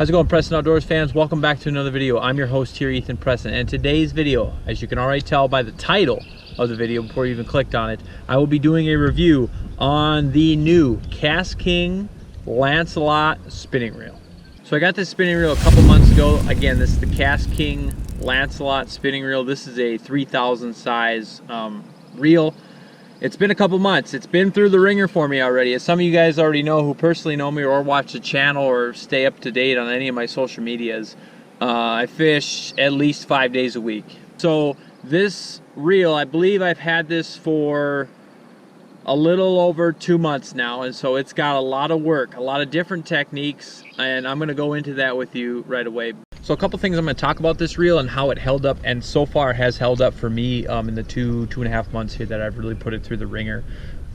How's it going, Preston Outdoors fans? Welcome back to another video. I'm your host here, Ethan Preston, and today's video, as you can already tell by the title of the video before you even clicked on it, I will be doing a review on the new KastKing Lancelot spinning reel. So I got this spinning reel a couple months ago. Again, this is the KastKing Lancelot spinning reel. This is a 3,000 size reel. It's been a couple months. It's been through the ringer for me already. As some of you guys already know who personally know me or watch the channel or stay up to date on any of my social medias, I fish at least 5 days a week. So this reel, I believe I've had this for a little over 2 months now, and so it's got a lot of work, a lot of different techniques, and I'm going to go into that with you right away. So a couple things I'm going to talk about this reel and how it held up, and so far has held up for me in the two and a half months here that I've really put it through the ringer.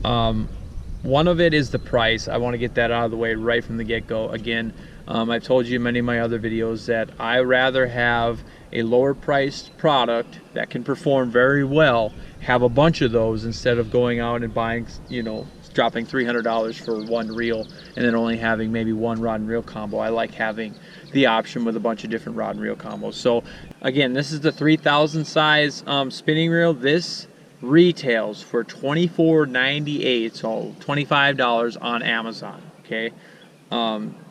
One of it is the price. I want to get that out of the way right from the get-go. Again, I've told you in many of my other videos that I rather have a lower priced product that can perform very well, have a bunch of those, instead of going out and buying, you know, dropping $300 for one reel and then only having maybe one rod and reel combo. I like having the option with a bunch of different rod and reel combos. So again, this is the 3,000 size spinning reel. This retails for $24.98, so $25 on Amazon. Okay,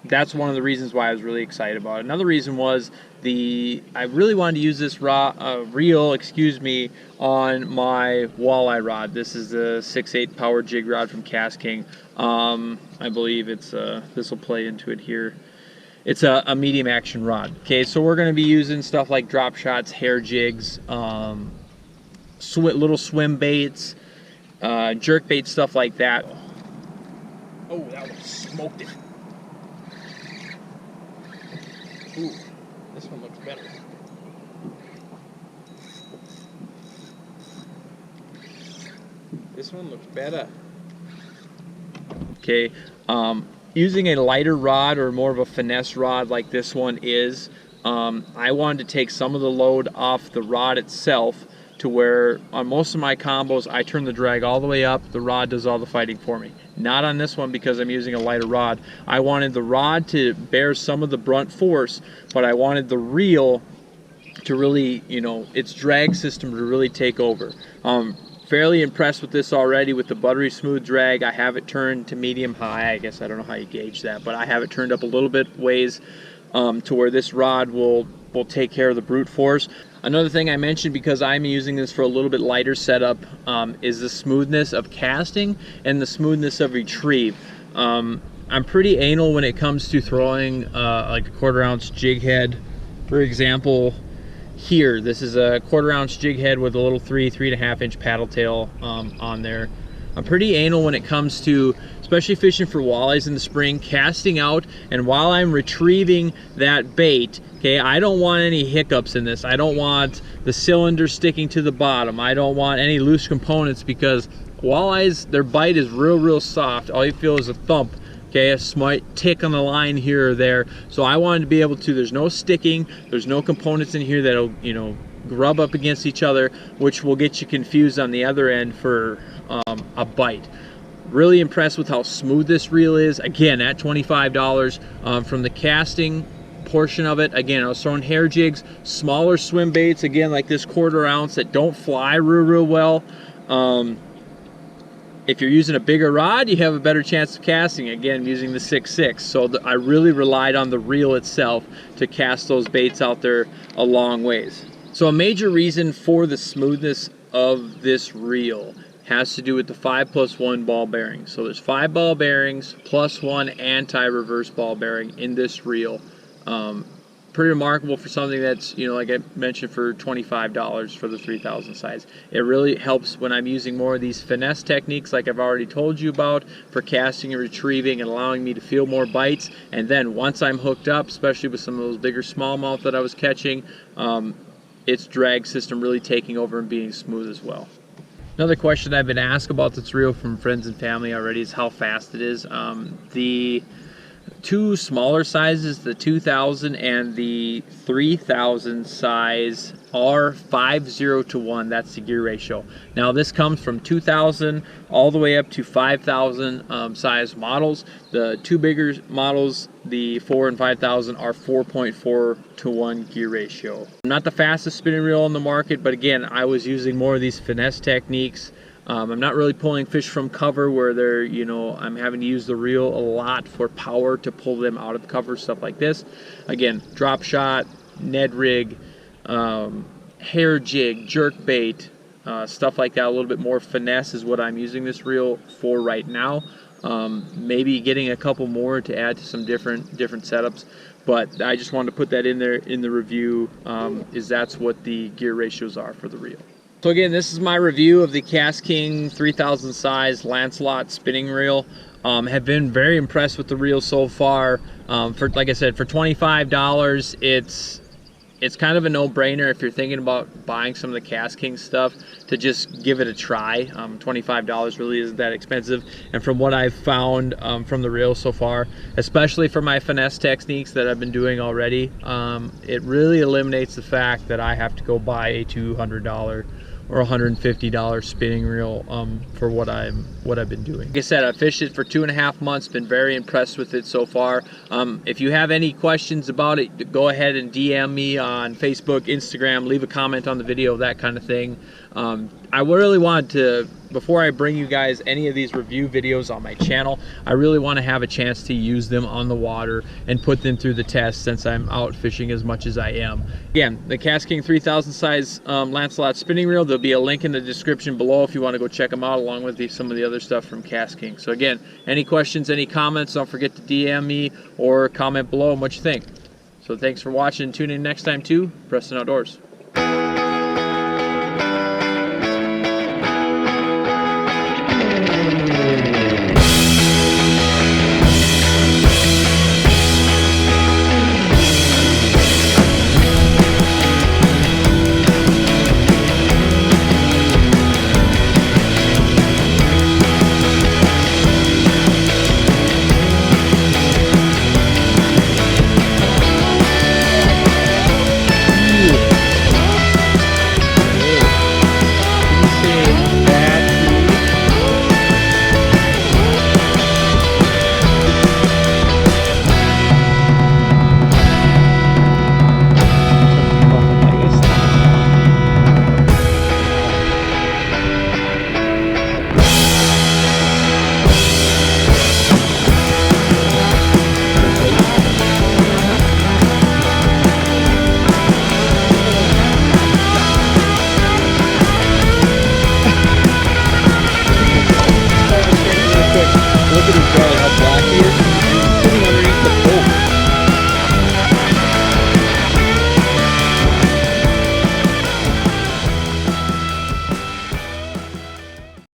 that's one of the reasons why I was really excited about it. Another reason was I really wanted to use this reel, on my walleye rod. This is the 6/8 power jig rod from KastKing. I believe it's this will play into it here. It's a medium action rod. Okay, so we're going to be using stuff like drop shots, hair jigs, little swim baits, jerk bait, stuff like that. Oh, that one smoked it. Ooh, this one looks better. This one looks better. Okay, using a lighter rod or more of a finesse rod like this one is, I wanted to take some of the load off the rod itself, to where on most of my combos I turn the drag all the way up, the rod does all the fighting for me. Not on this one, because I'm using a lighter rod. I wanted the rod to bear some of the brunt force, but I wanted the reel to really, you know, its drag system to really take over. Fairly impressed with this already with the buttery smooth drag. I have it turned to medium high. I guess I don't know how you gauge that, but I have it turned up a little bit ways to where this rod will take care of the brute force. Another thing I mentioned, because I'm using this for a little bit lighter setup, is the smoothness of casting and the smoothness of retrieve. I'm pretty anal when it comes to throwing like a 1/4 ounce jig head. For example, here, this is a 1/4 ounce jig head with a little 3.5 inch paddle tail on there. I'm pretty anal when it comes to, especially fishing for walleyes in the spring, casting out, and while I'm retrieving that bait, okay, I don't want any hiccups in this. I don't want the cylinder sticking to the bottom. I don't want any loose components, because walleyes, their bite is real soft. All you feel is a thump, okay, a slight tick on the line here or there. So I wanted to be able to, there's no sticking, there's no components in here that'll, you know, rub up against each other, which will get you confused on the other end for a bite. Really impressed with how smooth this reel is. Again, at $25 from the casting portion of it. Again, I was throwing hair jigs, smaller swim baits, again, like this 1/4 ounce, that don't fly real well. If you're using a bigger rod, you have a better chance of casting. Again, using the 6/6. So I really relied on the reel itself to cast those baits out there a long ways. So a major reason for the smoothness of this reel has to do with the 5+1 ball bearing. So there's 5 ball bearings plus 1 anti-reverse ball bearing in this reel. Pretty remarkable for something that's, you know, like I mentioned, for $25 for the 3,000 size. It really helps when I'm using more of these finesse techniques, like I've already told you about, for casting and retrieving and allowing me to feel more bites. And then once I'm hooked up, especially with some of those bigger smallmouth that I was catching, its drag system really taking over and being smooth as well. Another question I've been asked about this reel from friends and family already is how fast it is. two smaller sizes, the 2000 and the 3000 size, are 5:0 to 1. That's the gear ratio. Now this comes from 2000 all the way up to 5000 size models. The two bigger models, the 4 and 5000, are 4.4:1 gear ratio. Not the fastest spinning reel on the market, but again, I was using more of these finesse techniques. I'm not really pulling fish from cover where they're, you know, I'm having to use the reel a lot for power to pull them out of cover, stuff like this. Again, drop shot, Ned rig, hair jig, jerk bait, stuff like that. A little bit more finesse is what I'm using this reel for right now. Maybe getting a couple more to add to some different setups, but I just wanted to put that in there in the review. Is that's what the gear ratios are for the reel. So again, this is my review of the KastKing 3000 size Lancelot spinning reel. Have been very impressed with the reel so far. For, like I said, for $25, it's kind of a no-brainer if you're thinking about buying some of the KastKing stuff to just give it a try. $25 really isn't that expensive, and from what I've found from the reel so far, especially for my finesse techniques that I've been doing already, it really eliminates the fact that I have to go buy a $200 or $150 spinning reel for what I've been doing. Like I said, I've fished it for 2.5 months, been very impressed with it so far. If you have any questions about it, go ahead and DM me on Facebook, Instagram, leave a comment on the video, that kind of thing. I really wanted to, before I bring you guys any of these review videos on my channel, I really want to have a chance to use them on the water and put them through the test since I'm out fishing as much as I am. Again, the KastKing 3000 size Lancelot spinning reel, there'll be a link in the description below if you want to go check them out, along with some of the other stuff from KastKing. So again, any questions, any comments, don't forget to DM me or comment below on what you think. So thanks for watching. Tune in next time to Preston Outdoors.